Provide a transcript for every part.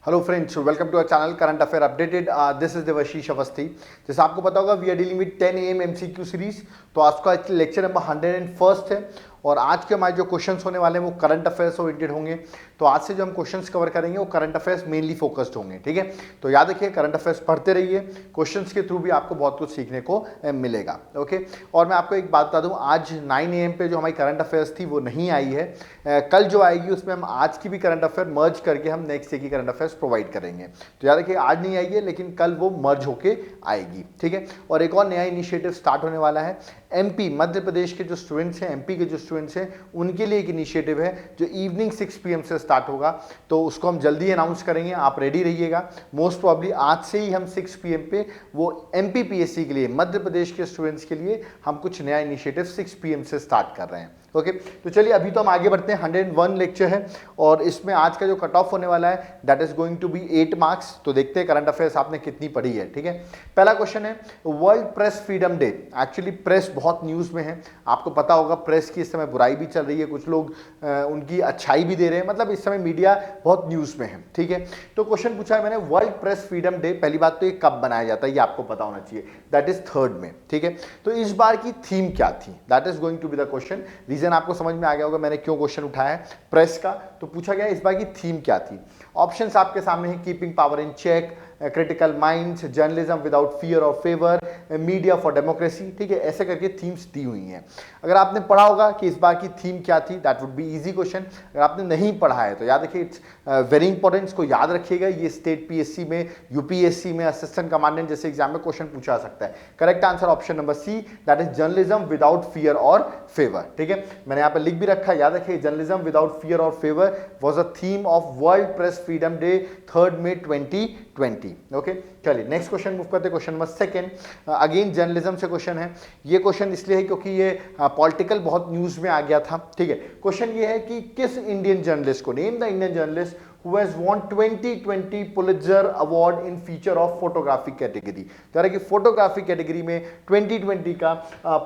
Hello friends, welcome to our channel current affair updated. This is Devashish Awasthi. जैसे आपको पता होगा, we are dealing with 10 AM MCQ series. तो आज का लेक्चर नंबर 101 है और आज के हमारे जो क्वेश्चंस होने वाले हैं वो करंट अफेयर्स ओरिएंटेड होंगे। तो आज से जो हम क्वेश्चंस कवर करेंगे वो करंट अफेयर्स मेनली फोकस्ड होंगे, ठीक है। तो याद रखिए, करंट अफेयर्स पढ़ते रहिए, क्वेश्चंस के थ्रू भी आपको बहुत कुछ सीखने को मिलेगा, ओके। और मैं आपको एक बात बता दूं, आज 9 AM पे जो हमारी करंट अफेयर्स थी वो नहीं आई है। कल जो आएगी उसमें हम आज की भी करंट अफेयर मर्ज करके हम नेक्स्ट डे की करंट अफेयर्स प्रोवाइड करेंगे। तो याद रखिए, आज नहीं आई है लेकिन कल वो मर्ज होके आएगी, ठीक है। और एक और नया इनिशिएटिव स्टार्ट होने वाला है। एमपी मध्य प्रदेश के जो स्टूडेंट्स हैं, एमपी के जो स्टूडेंट्स हैं, उनके लिए एक इनिशिएटिव है जो इवनिंग 6 PM से स्टार्ट होगा। तो उसको हम जल्दी अनाउंस करेंगे, आप रेडी रहिएगा। मोस्ट प्रॉब्ली आज से ही हम 6 PM पे वो MPPSC के लिए, मध्य प्रदेश के स्टूडेंट्स के लिए हम कुछ नया इनिशिएटिव 6 PM से स्टार्ट कर रहे हैं, ओके। तो चलिए अभी तो हम आगे बढ़ते हैं। 101 लेक्चर है और इसमें आज का जो कट ऑफ होने वाला है that is going to be 8 marks. तो देखते हैं करंट अफेयर्स आपने कितनी पढ़ी है, ठीक है। पहला क्वेश्चन है, world press freedom day. Actually press बहुत न्यूज़ में है, आपको पता होगा प्रेस की इस समय बुराई भी चल रही है, कुछ लोग उनकी अच्छाई भी दे रहे हैं, मतलब इस समय मीडिया बहुत न्यूज़ में है, ठीक है। तो क्वेश्चन पूछा है मैंने, वर्ल्ड प्रेस फ्रीडम डे, पहली बात तो ये कब बनाया जाता है ये आपको पता होना चाहिए, दैट इज 3rd में, ठीक है। तो इस बार की थीम क्या थी, that is going to be the question. Reason आपको समझ में आ गया होगा मैंने क्यों क्वेश्चन उठाया है प्रेस का। तो पूछा गया इस बार की थीम क्या थी। ऑप्शंस आपके सामने है, keeping power in check, critical minds, journalism without fear और फेवर, मीडिया फॉर डेमोक्रेसी, ठीक है। ऐसे करके थीम्स दी हुई हैं। अगर आपने पढ़ा होगा कि इस बार की थीम क्या थी, that would be easy question. अगर आपने नहीं पढ़ा है तो याद रखिए, इट्स वेरी इंपॉर्टेंट, इसको याद रखिएगा। ये स्टेट PSC में, UPSC में असिस्टेंट कमांडेंट जैसे एग्जाम में क्वेश्चन पूछा जा सकता है। Correct answer option number C, that is journalism without fear और फेवर, ठीक है। मैंने यहाँ पे लिख भी रखा है, याद रखिए, जर्नलिज्म विदाउट फियर और favour was a theme of world press freedom day 3rd May 2020, okay. चलिए नेक्स्ट क्वेश्चन मूव करते हैं, क्वेश्चन नंबर 2। अगेन जर्नलिज्म से क्वेश्चन है। ये क्वेश्चन इसलिए है क्योंकि ये पॉलिटिकल बहुत न्यूज में आ गया था, ठीक है। क्वेश्चन ये है कि किस इंडियन जर्नलिस्ट को, name the Indian journalist who has won 2020 Pulitzer award in feature of photography category. कह रहा है कि फोटोग्राफी कैटेगरी में 2020 का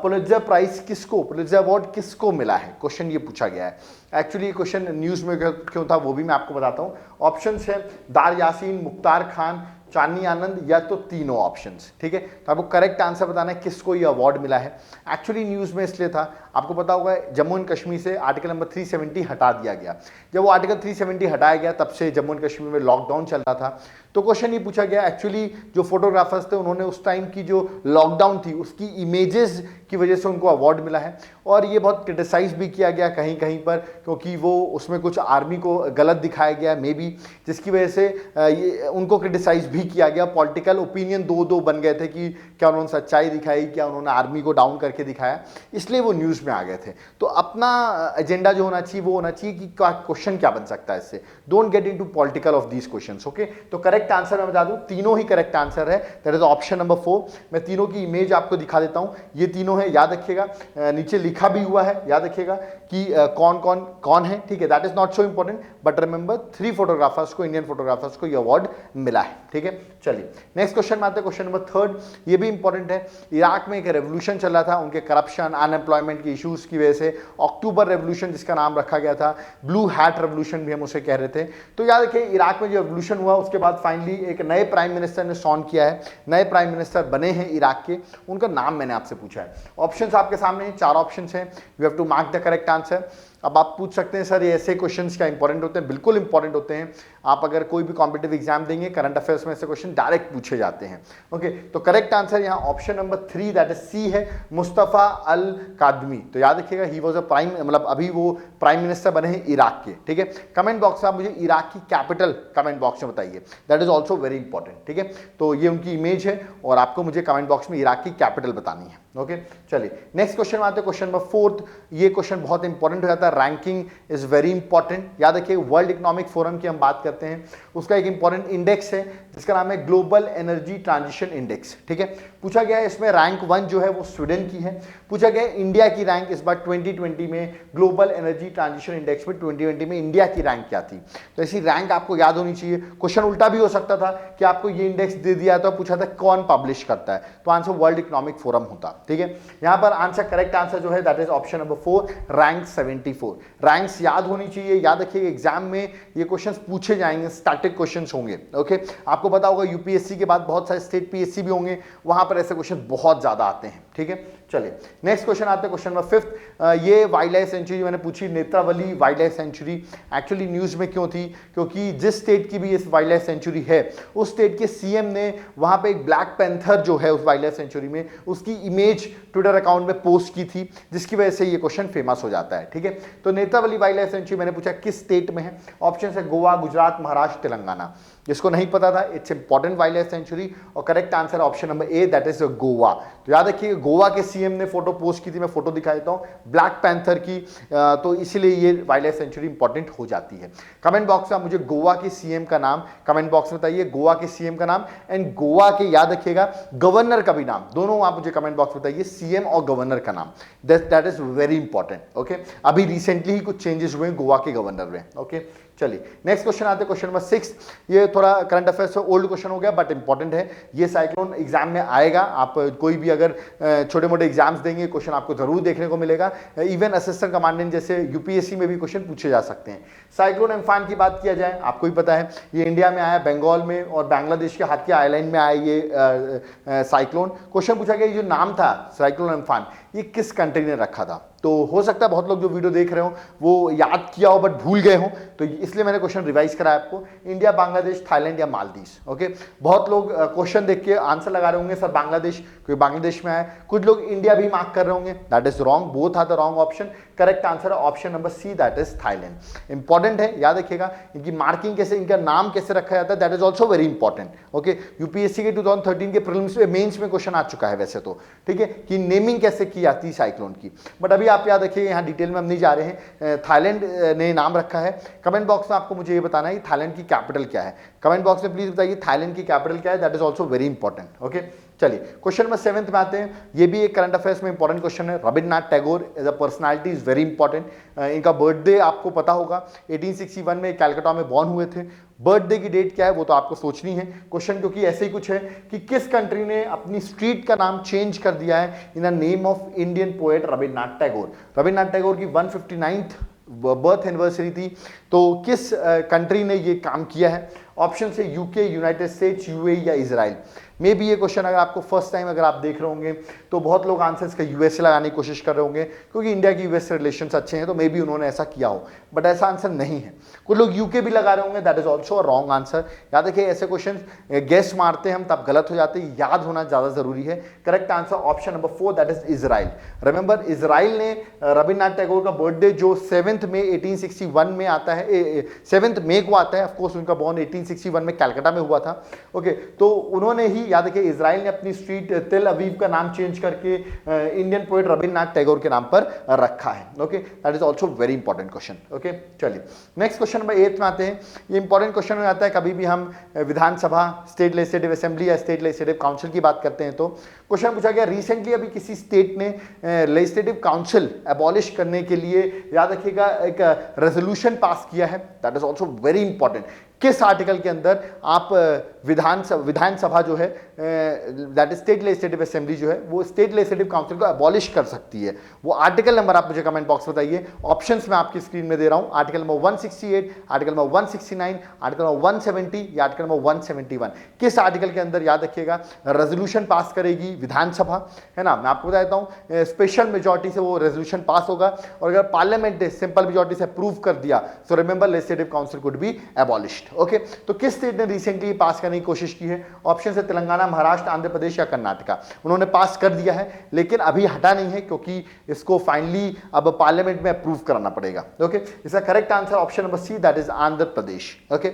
पुलित्जर प्राइज किसको, पुलित्जर अवार्ड किसको मिला है, क्वेश्चन ये पूछा गया है। एक्चुअली ये क्वेश्चन न्यूज में क्यों था वो भी मैं आपको बताता हूँ। ऑप्शंस है दार यासीन, मुख्तार खान, चांदनी आनंद, या तो तीनों ऑप्शंस, ठीक है। तो आपको करेक्ट आंसर बताना है किसको ये अवार्ड मिला है। एक्चुअली न्यूज में इसलिए था, आपको पता होगा जम्मू एंड कश्मीर से आर्टिकल नंबर 370 हटा दिया गया। जब वो आर्टिकल 370 हटाया गया तब से जम्मू एंड कश्मीर में लॉकडाउन चल रहा था। तो क्वेश्चन ये पूछा गया, एक्चुअली जो फोटोग्राफर्स थे उन्होंने उस टाइम की जो लॉकडाउन थी उसकी इमेजेस की वजह से उनको अवार्ड मिला है। और ये बहुत क्रिटिसाइज भी किया गया कहीं कहीं पर, क्योंकि वो उसमें कुछ आर्मी को गलत दिखाया गया मे बी, जिसकी वजह से ये उनको क्रिटिसाइज भी किया गया। पॉलिटिकल ओपिनियन दो बन गए थे कि क्या उन्होंने सच्चाई दिखाई, क्या उन्होंने आर्मी को डाउन करके दिखाया, इसलिए वो न्यूज़ में आ गए थे। तो अपना एजेंडा जो होना चाहिए वो होना चाहिए कि क्वेश्चन क्या बन सकता है इससे। Don't get into political of these questions, okay. तो करेक्ट आंसर मैं बता दूं, तीनों ही करेक्ट आंसर है, दैट इज ऑप्शन नंबर 4। मैं तीनों की इमेज आपको दिखा देता हूं, ये तीनों है, याद रखिएगा। नीचे लिखा भी हुआ है, याद रखिएगा कि कौन है, ठीक है। That is not so important, but remember 3 photographers को, इंडियन फोटोग्राफर्स को ये अवार्ड मिला है, ठीक है। चलिए नेक्स्ट क्वेश्चन में आते हैं, क्वेश्चन नंबर 3। ये भी इंपॉर्टेंट है। इराक में एक रेवोल्यूशन चल रहा था, उनके करप्शन, अनएम्प्लॉयमेंट के इश्यूज की वजह से, अक्टूबर रेवोल्यूशन जिसका नाम रखा गया था, ब्लू हैट रेवोल्यूशन भी हम उसे कह रहे थे। तो याद रखिए, इराक में जो रेवोल्यूशन हुआ उसके बाद फाइनली एक नए प्राइम मिनिस्टर ने सॉन किया है, नए प्राइम मिनिस्टर बने हैं इराक के, उनका नाम मैंने आपसे पूछा है। ऑप्शंस आपके सामने हैं, 4 ऑप्शंस हैं, you have to mark the correct answer. अब आप पूछ सकते हैं सर ये ऐसे क्वेश्चंस क्या इंपॉर्टेंट होते हैं, बिल्कुल इंपॉर्टेंट होते हैं। आप अगर कोई भी कॉम्पिटिटिव एग्जाम देंगे, करंट अफेयर्स में ऐसे क्वेश्चन डायरेक्ट पूछे जाते हैं, ओके। तो करेक्ट आंसर यहाँ option number 3 that is C है, मुस्तफा अल कादमी। तो याद रखिएगा, ही वाज अ प्राइम, मतलब अभी वो प्राइम मिनिस्टर बने हैं इराक के, ठीक है। कमेंट बॉक्स में आप मुझे इराक की कैपिटल कमेंट बॉक्स में बताइए, that is also very important, ठीक है। तो ये उनकी इमेज है और आपको मुझे कमेंट बॉक्स में इराक की कैपिटल बतानी है, ओके। चलिए नेक्स्ट क्वेश्चन में आते हैं, क्वेश्चन नंबर 4। ये क्वेश्चन बहुत इंपॉर्टेंट हो जाता है, रैंकिंग इज वेरी इंपॉर्टेंट। याद रखिए, वर्ल्ड इकोनॉमिक फोरम की हम बात करते हैं, उसका एक इंपॉर्टेंट इंडेक्स है जिसका नाम है ग्लोबल एनर्जी ट्रांजिशन इंडेक्स, ठीक है। पूछा गया है इसमें रैंक 1 जो है वो स्वीडन की है। पूछा गया है इंडिया की रैंक इस बार 2020 में ग्लोबल एनर्जी ट्रांजिशन इंडेक्स में 2020 में इंडिया की रैंक क्या थी। तो ऐसी रैंक आपको याद होनी चाहिए। क्वेश्चन उल्टा भी हो सकता था कि आपको ये इंडेक्स दे दिया तो पूछा था कौन पब्लिश करता है, तो आंसर वर्ल्ड इकोनॉमिक फोरम होता। ठीक है। यहां पर आंसर, करेक्ट आंसर जो है that is option number 4, rank 74। Ranks याद होनी चाहिए, याद रखिए एग्जाम में ये क्वेश्चंस पूछे जाएंगे, स्टैटिक क्वेश्चंस होंगे। ओके, आपको पता होगा यूपीएससी के बाद बहुत सारे स्टेट पीएससी भी होंगे, वहां पर ऐसे क्वेश्चन बहुत ज्यादा आते हैं। ठीक है, चलिए नेक्स्ट क्वेश्चन आते हैं, क्वेश्चन नंबर 5। ये वाइल्ड लाइफ सेंचुरी मैंने पूछी, Netravali wild life sanctuary actually news में क्यों थी? क्योंकि जिस स्टेट की भी इस वाइल्ड लाइफ सेंचुरी है, उस स्टेट के सीएम ने वहां पे एक ब्लैक पैंथर जो है उस वाइल्ड लाइफ सेंचुरी में, उसकी इमेज ट्विटर अकाउंट में पोस्ट की थी, जिसकी वजह से ये क्वेश्चन फेमस हो जाता है। ठीक है, तो नेत्रावली वाइल्ड लाइफ सेंचुरी मैंने पूछा किस स्टेट में है? ऑप्शन है गोवा, गुजरात, महाराष्ट्र, तेलंगाना। जिसको नहीं पता था, it's important wildlife sanctuary, और correct answer option number A, that is Goa. तो याद रखिए गोवा के सीएम ने फोटो पोस्ट की थी, मैं फोटो दिखा देता हूं ब्लैक पैंथर की, तो इसीलिए ये वाइल्ड लाइफ सेंचुरी इंपॉर्टेंट हो जाती है। कमेंट बॉक्स में मुझे गोवा के सीएम का नाम कमेंट बॉक्स में बताइए, गोवा के सीएम का नाम, एंड गोवा के याद रखिएगा गवर्नर का भी नाम, दोनों आप मुझे कमेंट बॉक्स में बताइए, सीएम और गवर्नर का नाम, that is very important. Okay, अभी रिसेंटली ही कुछ चेंजेस हुए गोवा के गवर्नर में। ओके, चलिए नेक्स्ट क्वेश्चन आते हैं, क्वेश्चन नंबर 6। ये थोड़ा करंट अफेयर्स से ओल्ड क्वेश्चन हो गया बट इंपॉर्टेंट है। ये साइक्लोन एग्जाम में आएगा, आप कोई भी अगर छोटे मोटे एग्जाम्स देंगे क्वेश्चन आपको जरूर देखने को मिलेगा, इवन असिस्टेंट कमांडेंट जैसे यूपीएससी में भी क्वेश्चन पूछे जा सकते हैं। साइक्लोन एम्फान की बात किया जाए, आपको ही पता है ये इंडिया में आया, बंगाल में और बांग्लादेश के हाथिया आइलैंड में आया ये साइक्लोन। क्वेश्चन पूछा गया ये जो नाम था साइक्लोन एम्फान, ये किस कंट्री ने रखा था? तो हो सकता है बहुत लोग जो वीडियो देख रहे हो वो याद किया हो बट भूल गए हो, तो इसलिए मैंने क्वेश्चन रिवाइज कराया आपको, इंडिया, बांग्लादेश, थाईलैंड या मालदीव्स। ओके, बहुत लोग क्वेश्चन देख के आंसर लगा रहे होंगे सर बांग्लादेश, क्योंकि बांग्लादेश में आया, कुछ लोग इंडिया भी मार्क कर रहे होंगे, that is wrong, both are the wrong option. Correct answer है option number C, that is Thailand. Important है, याद रखिएगा इनकी मार्किंग कैसे, इनका नाम कैसे रखा जाता है, that is also very important. Okay, UPSC के 2013 के प्रीलिम्स में, मेंस में क्वेश्चन आ चुका है वैसे तो, ठीक है, कि नेमिंग कैसे की जाती है साइक्लोन की, बट अभी आप याद रखिए यहाँ डिटेल में हम नहीं जा रहे हैं। थाईलैंड ने नाम रखा है। कमेंट बॉक्स में आपको मुझे ये बताना है थाईलैंड की कैपिटल क्या है, कमेंट बॉक्स में प्लीज बताइए थाईलैंड की कैपिटल क्या है, that is also very important. Okay, चलिए क्वेश्चन नंबर 7 में आते हैं, ये भी एक करंट अफेयर्स में इंपॉर्टेंट क्वेश्चन है। Rabindranath Tagore as a personality is very important. इनका बर्थडे आपको पता होगा, 1861 में कैलकाटा में बॉर्न हुए थे। बर्थडे की डेट क्या है वो तो आपको सोचनी है क्वेश्चन, क्योंकि ऐसे ही कुछ है कि किस कंट्री ने अपनी स्ट्रीट का नाम चेंज कर दिया है in the name of Indian poet Rabindranath Tagore. Rabindranath Tagore की 159th बर्थ एनिवर्सरी थी, तो किस कंट्री ने ये काम किया है? ऑप्शन से यूके, यूनाइटेड स्टेट्स, यूएई या इजराइल। मे बी ये क्वेश्चन अगर आपको फर्स्ट टाइम अगर आप देख रहे होंगे तो बहुत लोग आंसर इसका यूएसए लगाने की कोशिश कर रहे होंगे, क्योंकि इंडिया की यूएस से रिलेशंस अच्छे हैं, तो मे बी उन्होंने ऐसा किया हो, बट ऐसा आंसर नहीं है। कुछ लोग यूके भी लगा रहे होंगे, that is also a wrong answer. याद रखिए ऐसे क्वेश्चन गेस मारते हैं हम तब गलत हो जाते हैं, याद होना ज्यादा जरूरी है। Correct answer option number 4, that is Israel. Remember Israel ने रविन्द्रनाथ टैगोर का बर्थडे जो 7 मई 1861 में आता है, 7 मई को आता है, ऑफकोर्स उनका बॉर्न 1861 में कैलकाटा में हुआ था। ओके, तो उन्होंने ही, याद रखिए इजराइल ने अपनी स्ट्रीट तेल अवीव का नाम चेंज करके इंडियन पोएट रविन्द्रनाथ टैगोर के नाम पर रखा है। Okay, that is also very important question. Okay, चलिए नेक्स्ट क्वेश्चन नंबर 8 में आते हैं। ये इंपॉर्टेंट क्वेश्चन में आता है, कभी भी हम विधानसभा, स्टेट लेजिस्लेटिव असेंबली या स्टेट लेजिस्लेटिव काउंसिल की बात करते हैं तो क्वेश्चन पूछा गया रिसेंटली अभी किसी स्टेट ने लेजिस्लेटिव काउंसिल एबॉलिश करने के लिए, याद रखिएगा, एक रेजोल्यूशन पास किया है, that is also very important. किस आर्टिकल के अंदर आप विधानसभा जो है, that is state legislative assembly जो है, वो स्टेट लेजिस्लेटिव काउंसिल को एबॉलिश कर सकती है? वो आर्टिकल नंबर आप मुझे कमेंट बॉक्स बताइए। ऑप्शंस मैं आपकी स्क्रीन में दे रहा हूं, article number 168, article number 169, article number 170 या आर्टिकल नंबर 171। किस आर्टिकल के अंदर, याद रखिएगा, रेजोल्यूशन पास करेगी विधानसभा, है ना? मैं आपको बता देता हूं, स्पेशल मेजॉरिटी से वो रेजोल्यूशन पास होगा, और अगर पार्लियामेंट ने सिंपल मेजॉरिटी से अप्रूव कर दिया, so remember legislative council could be abolished. Okay, तो किस स्टेट ने रिसेंटली पास करने की कोशिश की है? ऑप्शन है तेलंगाना, महाराष्ट्र, आंध्र प्रदेश या कर्नाटका। उन्होंने पास कर दिया है लेकिन अभी हटा नहीं है, क्योंकि इसको फाइनली अब पार्लियामेंट में अप्रूव कराना पड़ेगा। ओके, इसका correct answer option number C, that is Andhra Pradesh. Okay,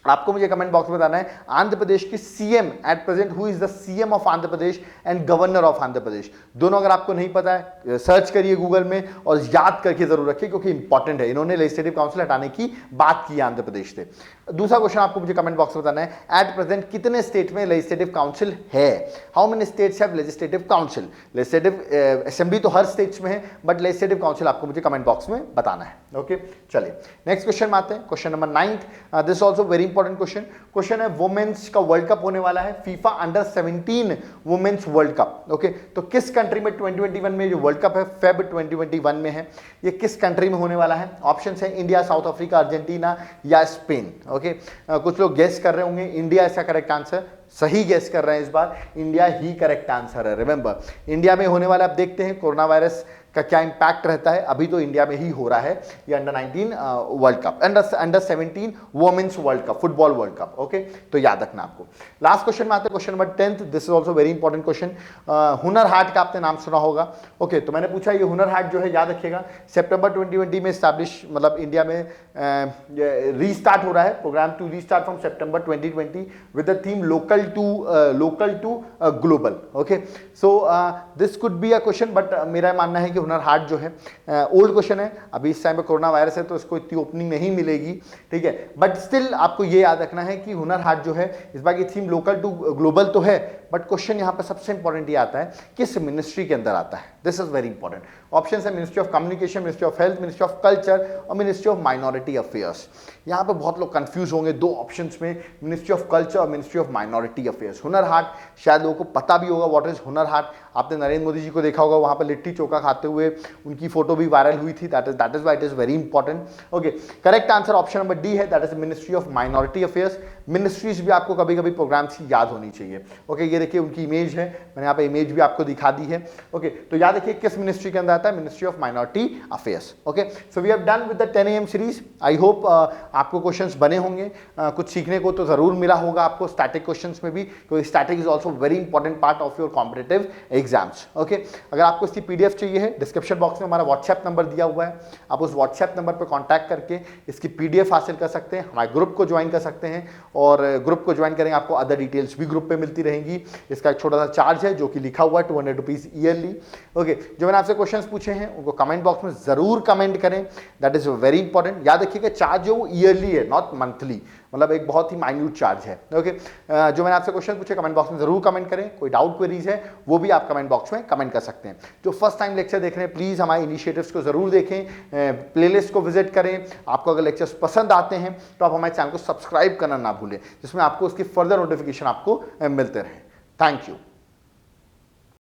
आपको मुझे कमेंट बॉक्स में बताना है आंध्र प्रदेश की CM at present, who is the CM of Andhra Pradesh and governor of Andhra Pradesh. दोनों अगर आपको नहीं पता है सर्च करिए गूगल में और याद करके जरूर रखिए, क्योंकि इंपॉर्टेंट है। इन्होंने लेजिस्लेटिव काउंसिल हटाने की बात की आंध्र प्रदेश से। दूसरा क्वेश्चन आपको मुझे कमेंट बॉक्स में बताना है, एट प्रेजेंट कितने स्टेट में लेजिस्लेटिव काउंसिल है? How many states have legislative council? Legislative assembly तो हर स्टेट्स में है, बट लेजिस्लेटिव काउंसिल आपको मुझे कमेंट बॉक्स में बताना है। ओके, चलिए नेक्स्ट क्वेश्चन में आते हैं, question number 9। This also very important question है, वुमेन्स का वर्ल्ड कप होने वाला है, FIFA under 17 women's world cup. Okay, तो किस कंट्री में 2021 में जो वर्ल्ड कप है, फेब 2021 में है, ये किस कंट्री में होने वाला है? ऑप्शन है इंडिया, साउथ अफ्रीका, अर्जेंटीना या स्पेन। ओके, कुछ लोग गेस कर रहे होंगे इंडिया इसका करेक्ट आंसर, सही गेस कर रहे हैं इस बार, इंडिया ही करेक्ट आंसर है। रिमेंबर, इंडिया में होने वाला, आप देखते हैं कोरोना वायरस का क्या इंपैक्ट रहता है, अभी तो इंडिया में ही हो रहा है ये under 19 world cup, under 17 women's world cup, football world cup. Okay, तो याद रखना आपको। लास्ट क्वेश्चन में आते हैं, question number 10। This is also very important question. Hunar Haat का आपने नाम सुना होगा। ओके, तो मैंने पूछा ये हुनर हाट जो है, याद रखिएगा, सितंबर 2020 में स्टैब्लिश, मतलब इंडिया में रीस्टार्ट हो रहा है, program to restart from September 2020 with the theme local to global. Okay, so this could be a question, but मेरा मानना है कि हुनर हाट जो है ओल्ड क्वेश्चन है, अभी इस टाइम पे कोरोना वायरस है तो इसको इतनी ओपनिंग नहीं मिलेगी, ठीक है, बट स्टिल आपको ये याद रखना है कि हुनर हाट जो है, इस बार की थीम लोकल टू ग्लोबल तो है, बट क्वेश्चन यहां पे सबसे इंपॉर्टेंट ये आता है किस मिनिस्ट्री के अंदर आता है। This is very important. Option है ministry of communication, ministry of health, ministry of culture और मिनिस्ट्री ऑफ माइनॉरिटी अफेयर्स। यहां पे बहुत लोग कंफ्यूज होंगे दो ऑप्शंस में, मिनिस्ट्री ऑफ कल्चर और ministry of minority affairs. Hunar Haat शायद लोगों को पता भी होगा व्हाट इज हुनर हाट, आपने नरेंद्र मोदी जी को देखा होगा वहां पर लिट्टी चोखा खाते हुए, उनकी फोटो भी वायरल हुई थी, that is why it is very important. Okay, correct answer option number D है, that is ministry of minority affairs. Ministries भी आपको कभी कभी प्रोग्राम्स की याद होनी चाहिए। ओके, ये देखिए उनकी इमेज है, मैंने यहाँ पे इमेज भी आपको दिखा दी है। ओके, तो याद रखिए किस मिनिस्ट्री के अंदर आता है, ministry of minority affairs. Okay, so we have done with the 10 AM series. I hope आपको क्वेश्चंस बने होंगे, कुछ सीखने को तो जरूर मिला होगा आपको स्टैटिक क्वेश्चंस में भी, क्योंकि static is also very important part of your competitive exams. Okay, अगर आपको इसकी PDF चाहिए है, डिस्क्रिप्शन बॉक्स में हमारा व्हाट्सएप नंबर दिया हुआ है, आप उस व्हाट्सएप नंबर पर कॉन्टैक्ट करके इसकी PDF हासिल कर सकते हैं, हमारे ग्रुप को ज्वाइन कर सकते हैं, और ग्रुप को ज्वाइन करेंगे आपको अदर डिटेल्स भी ग्रुप पे मिलती रहेंगी। इसका एक छोटा सा चार्ज है जो कि लिखा हुआ है 200 रुपीज ईयरली। ओके, जो मैंने आपसे क्वेश्चंस पूछे हैं उनको कमेंट बॉक्स में जरूर कमेंट करें, दैट इज वेरी इंपॉर्टेंट। याद रखिएगा चार्ज जो वो ईयरली है, नॉट मंथली, मतलब एक बहुत ही माइन्यूट चार्ज है। ओके, जो मैंने आपसे क्वेश्चन पूछे कमेंट बॉक्स में जरूर कमेंट करें, कोई डाउट क्वेरीज है वो भी आप कमेंट बॉक्स में कमेंट कर सकते हैं। जो फर्स्ट टाइम लेक्चर देख रहे हैं प्लीज हमारे इनिशिएटिव्स को जरूर देखें, प्लेलिस्ट को विजिट करें। आपको अगर लेक्चर्स पसंद आते हैं तो आप हमारे चैनल को सब्सक्राइब करना ना भूलें, जिसमें आपको उसकी फर्दर नोटिफिकेशन आपको मिलते रहे। Thank you.